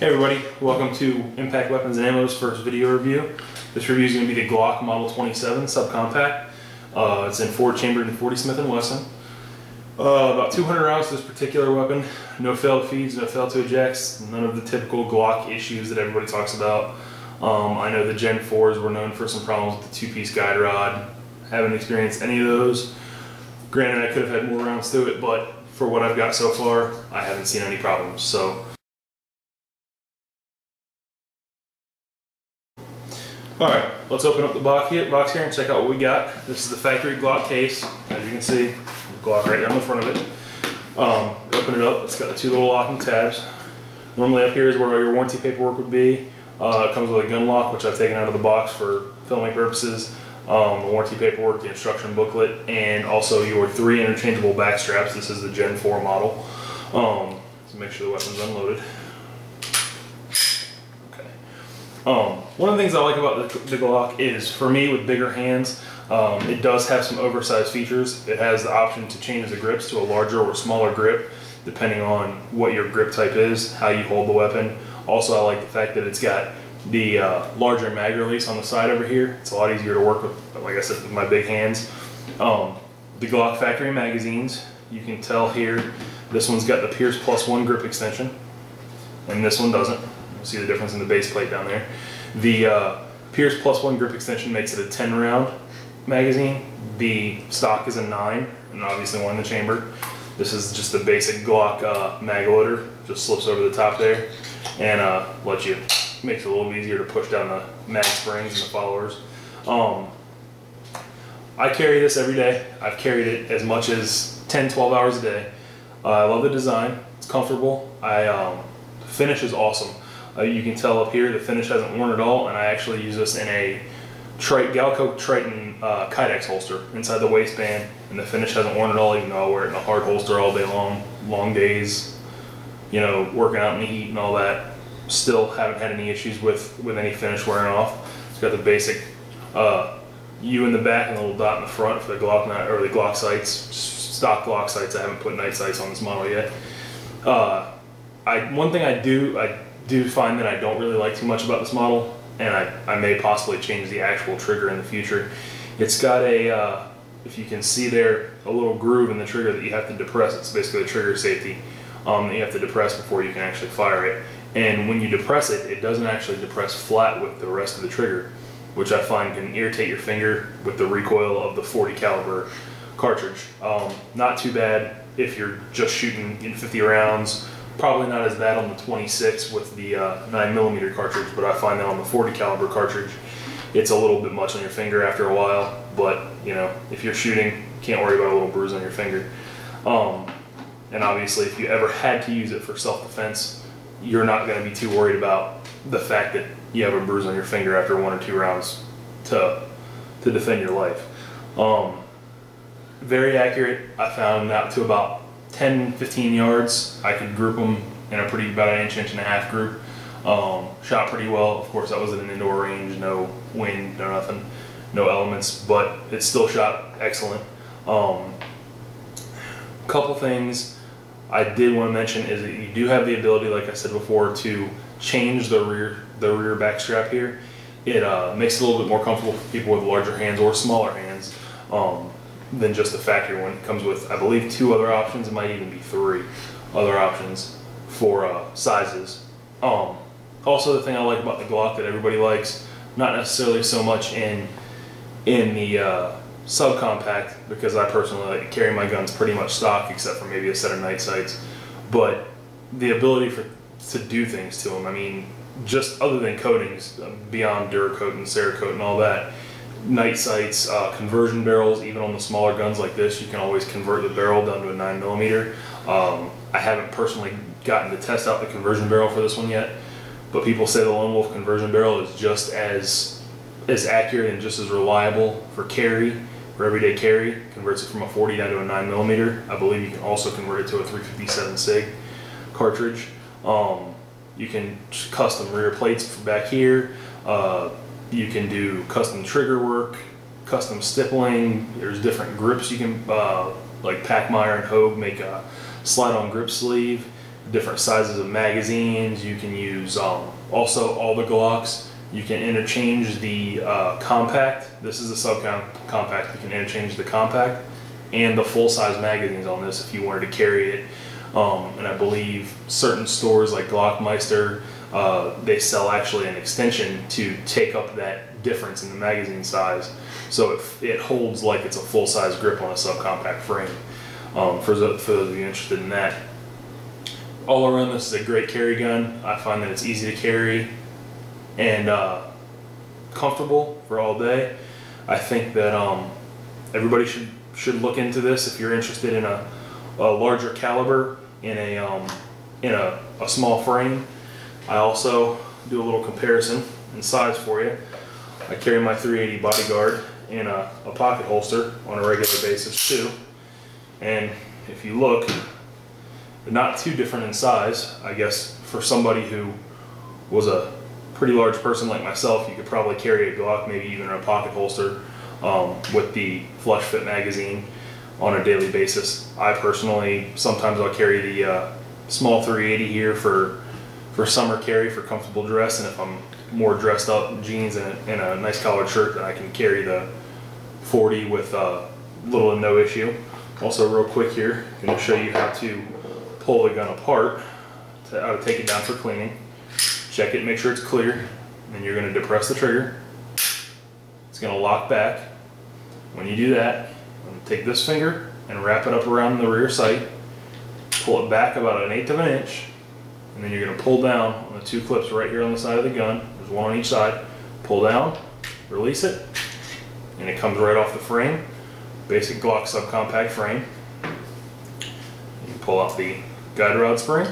Hey everybody, welcome to Impact Weapons and Ammo's first video review. This review is going to be the Glock Model 27 subcompact. It's in 4-chambered and 40 Smith & Wesson. About 200 rounds to this particular weapon. No fail to feeds, no fail to ejects, none of the typical Glock issues that everybody talks about. I know the Gen 4s were known for some problems with the two-piece guide rod. Haven't experienced any of those. Granted, I could have had more rounds to it, but for what I've got so far, I haven't seen any problems. So, alright, let's open up the box here and check out what we got. This is the factory Glock case. As you can see, Glock right down the front of it. Open it up, it's got the two little locking tabs. Normally up here is where your warranty paperwork would be. It comes with a gun lock, which I've taken out of the box for filming purposes. The warranty paperwork, the instruction booklet, and also your 3 interchangeable back straps. This is the Gen 4 model. So make sure the weapon's unloaded. One of the things I like about the Glock is, for me, with bigger hands, it does have some oversized features. It has the option to change the grips to a larger or smaller grip, depending on what your grip type is, how you hold the weapon. Also, I like the fact that it's got the larger mag release on the side over here. It's a lot easier to work with, like I said, with my big hands. The Glock factory magazines, you can tell here, this one's got the Pierce +1 grip extension, and this one doesn't. You'll see the difference in the base plate down there. The Pierce +1 grip extension makes it a 10-round magazine. The stock is a 9, and obviously one in the chamber. This is just the basic Glock mag loader. Just slips over the top there and makes it a little easier to push down the mag springs and the followers. I carry this every day. I've carried it as much as 10-12 hours a day. I love the design. It's comfortable. The finish is awesome. You can tell up here the finish hasn't worn at all, and I actually use this in a Galco Triton Kydex holster inside the waistband, and the finish hasn't worn at all, even though I wear it in a hard holster all day long. Long days, you know, working out in the heat and all that. Still haven't had any issues with any finish wearing off. It's got the basic U in the back and a little dot in the front for the Glock or the Glock sights, stock Glock sights. I haven't put night sights on this model yet. One thing I do find that I don't really like too much about this model, and I may possibly change the actual trigger in the future. It's got a, if you can see there, a little groove in the trigger that you have to depress. It's basically a trigger safety that you have to depress before you can actually fire it. And when you depress it, it doesn't actually depress flat with the rest of the trigger, which I find can irritate your finger with the recoil of the 40 caliber cartridge. Not too bad if you're just shooting in 50 rounds. Probably not as bad on the 26 with the 9mm cartridge, but I find that on the 40 caliber cartridge, it's a little bit much on your finger after a while. But you know, if you're shooting, you can't worry about a little bruise on your finger. And obviously, if you ever had to use it for self-defense, you're not going to be too worried about the fact that you have a bruise on your finger after 1 or 2 rounds to defend your life. Very accurate. I found out to about 10-15 yards. I could group them in about an inch and a half group. Shot pretty well. Of course, that was at an indoor range, no wind, no nothing, no elements, but it still shot excellent. Couple things I did want to mention is that you do have the ability, like I said before, to change the rear back strap here. It makes it a little bit more comfortable for people with larger hands or smaller hands than just the factory one. It comes with, I believe, 2 other options. It might even be 3 other options for sizes. Also, the thing I like about the Glock that everybody likes, not necessarily so much in the subcompact, because I personally like to carry my guns pretty much stock except for maybe a set of night sights, but the ability to do things to them. I mean, just other than coatings, beyond Duracoat and Cerakote and all that, night sights, conversion barrels, even on the smaller guns like this, you can always convert the barrel down to a 9mm. I haven't personally gotten to test out the conversion barrel for this one yet, but people say the Lone Wolf conversion barrel is just as accurate and just as reliable for carry, for everyday carry. Converts it from a 40 down to a 9mm. I believe you can also convert it to a 357 SIG cartridge. You can custom rear plates for back here. You can do custom trigger work, custom stippling. There's different grips you can, like Pachmeyer and Hogue make a slide-on grip sleeve. different sizes of magazines. You can use also all the Glocks. You can interchange the compact. This is a subcompact. You can interchange the compact and the full-size magazines on this if you wanted to carry it. And I believe certain stores like Glockmeister, they sell actually an extension to take up that difference in the magazine size, so it holds like it's a full-size grip on a subcompact frame. For those of you interested in that. All around, this is a great carry gun. I find that it's easy to carry and comfortable for all day. I think that everybody should look into this if you're interested in a larger caliber in a small frame. I also do a little comparison in size for you. I carry my 380 Bodyguard in a pocket holster on a regular basis too, and if you look, they're not too different in size. I guess for somebody who was a pretty large person like myself, you could probably carry a Glock, maybe even in a pocket holster, with the flush fit magazine on a daily basis. I personally, sometimes I'll carry the small 380 here for summer carry, for comfortable dress, and if I'm more dressed up, jeans and a nice collared shirt, then I can carry the 40 with little to no issue. Also, real quick here, I'm going to show you how to pull the gun apart, how to take it down for cleaning. Check it, make sure it's clear, and then you're going to depress the trigger. It's going to lock back. When you do that, I'm going to take this finger and wrap it up around the rear sight, pull it back about 1/8 of an inch, and then you're going to pull down on the 2 clips right here on the side of the gun. There's one on each side. Pull down, release it, and it comes right off the frame. Basic Glock subcompact frame. You pull out the guide rod spring.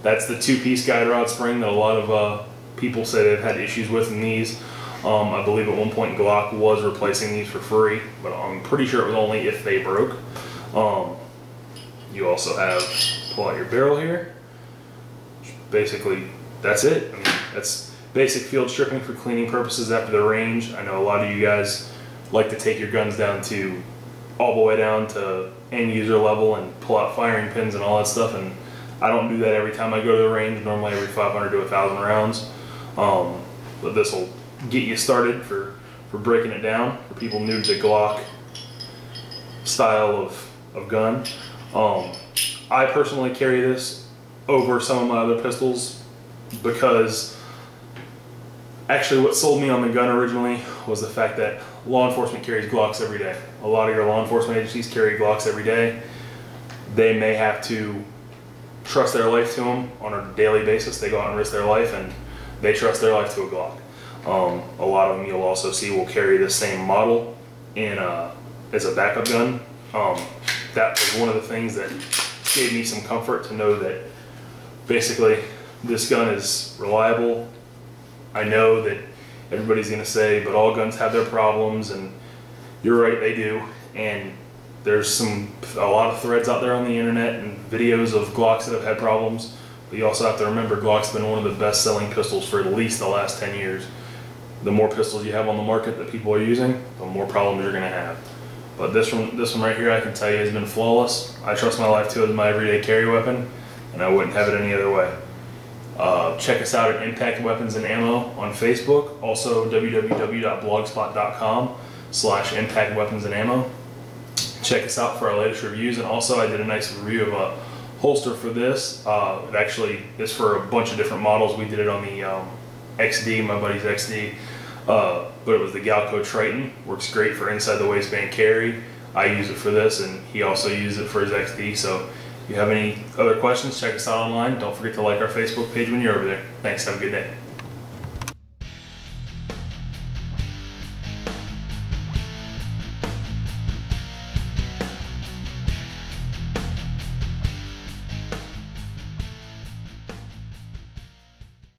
That's the 2-piece guide rod spring that a lot of people say they've had issues with in these. I believe at one point Glock was replacing these for free, but I'm pretty sure it was only if they broke. You also have, pull out your barrel here. Basically, that's it. I mean, that's basic field stripping for cleaning purposes after the range. I know a lot of you guys like to take your guns down to all the way down to end user level and pull out firing pins and all that stuff, and I don't do that every time I go to the range, normally every 500 to 1,000 rounds. But this will get you started for breaking it down for people new to the Glock style of gun. I personally carry this over some of my other pistols because actually what sold me on the gun originally was the fact that law enforcement carries Glocks every day. A lot of your law enforcement agencies carry Glocks every day. They may have to trust their life to them on a daily basis. They go out and risk their life, and they trust their life to a Glock. A lot of them you'll also see will carry the same model in as a backup gun. That was one of the things that gave me some comfort to know that basically this gun is reliable. I know that everybody's going to say, but all guns have their problems, and you're right, they do. And there's a lot of threads out there on the internet and videos of Glocks that have had problems. But you also have to remember Glock's been one of the best selling pistols for at least the last 10 years. The more pistols you have on the market that people are using, the more problems you're going to have. But this one right here, I can tell you, has been flawless. I trust my life to it as my everyday carry weapon, and I wouldn't have it any other way. Check us out at Impact Weapons and Ammo on Facebook. Also www.blogspot.com/Impact Weapons and Ammo. Check us out for our latest reviews, and also I did a nice review of a holster for this. It actually is for a bunch of different models. We did it on the XD, my buddy's XD, but it was the Galco Triton. Works great for inside the waistband carry. I use it for this, and he also used it for his XD. So if you have any other questions, check us out online. Don't forget to like our Facebook page when you're over there. Thanks, have a good day.